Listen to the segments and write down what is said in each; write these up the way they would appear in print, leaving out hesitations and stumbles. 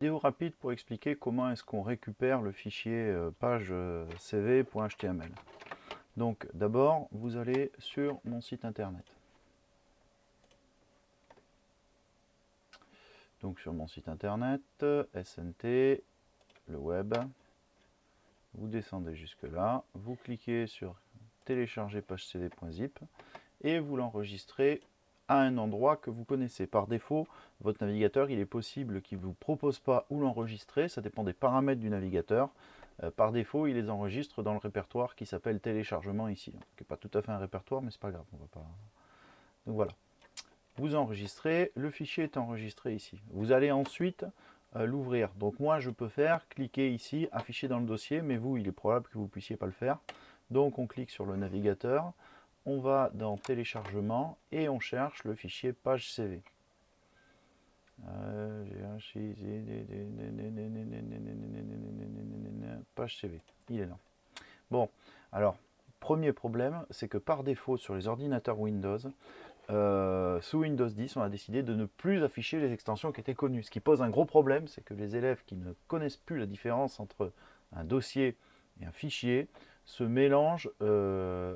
Vidéo rapide pour expliquer comment est-ce qu'on récupère le fichier page cv.html. Donc d'abord, vous allez sur mon site internet. Donc sur mon site internet, SNT, le web, vous descendez jusque là, vous cliquez sur télécharger page cv.zip et vous l'enregistrez à un endroit que vous connaissez. Par défaut, votre navigateur, il est possible qu'il ne vous propose pas où l'enregistrer, ça dépend des paramètres du navigateur. Par défaut, il les enregistre dans le répertoire qui s'appelle téléchargement ici, qui n'est pas tout à fait un répertoire, mais c'est pas grave, on va pas. Donc voilà, vous enregistrez, le fichier est enregistré ici. Vous allez ensuite l'ouvrir. Donc moi, je peux faire cliquer ici, afficher dans le dossier, mais vous, il est probable que vous ne puissiez pas le faire. Donc on clique sur le navigateur, on va dans téléchargement et on cherche le fichier page CV. Page CV, il est là. Bon, alors, premier problème, c'est que par défaut sur les ordinateurs Windows, sous Windows 10, on a décidé de ne plus afficher les extensions qui étaient connues. Ce qui pose un gros problème, c'est que les élèves qui ne connaissent plus la différence entre un dossier et un fichier se mélangent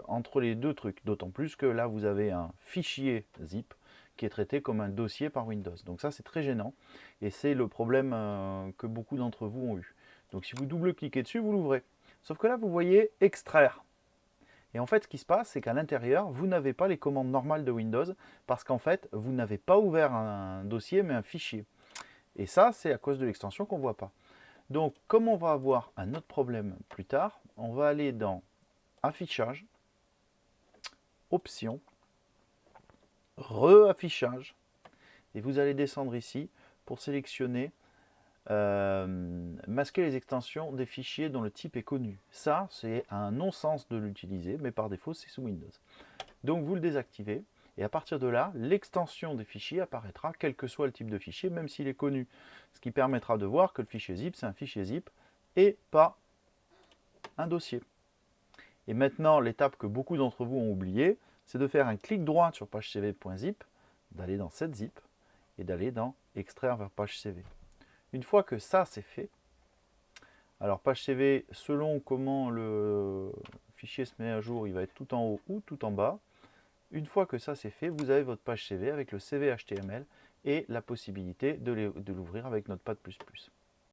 entre les deux trucs. D'autant plus que là, vous avez un fichier zip qui est traité comme un dossier par Windows. Donc ça, c'est très gênant. Et c'est le problème que beaucoup d'entre vous ont eu. Donc si vous double-cliquez dessus, vous l'ouvrez. Sauf que là, vous voyez extraire. Et en fait, ce qui se passe, c'est qu'à l'intérieur, vous n'avez pas les commandes normales de Windows parce qu'en fait, vous n'avez pas ouvert un dossier, mais un fichier. Et ça, c'est à cause de l'extension qu'on ne voit pas. Donc, comme on va avoir un autre problème plus tard, on va aller dans Affichage, Options, Re-affichage, et vous allez descendre ici pour sélectionner masquer les extensions des fichiers dont le type est connu. Ça, c'est un non-sens de l'utiliser, mais par défaut, c'est sous Windows. Donc vous le désactivez, et à partir de là, l'extension des fichiers apparaîtra, quel que soit le type de fichier, même s'il est connu. Ce qui permettra de voir que le fichier zip, c'est un fichier zip, et pas un dossier. Et maintenant, l'étape que beaucoup d'entre vous ont oubliée, c'est de faire un clic droit sur page cv.zip, d'aller dans cette zip, et d'aller dans extraire vers page cv. Une fois que ça c'est fait, alors page CV, selon comment le fichier se met à jour, il va être tout en haut ou tout en bas. Une fois que ça c'est fait, vous avez votre page CV avec le CV HTML et la possibilité de l'ouvrir avec Notepad++.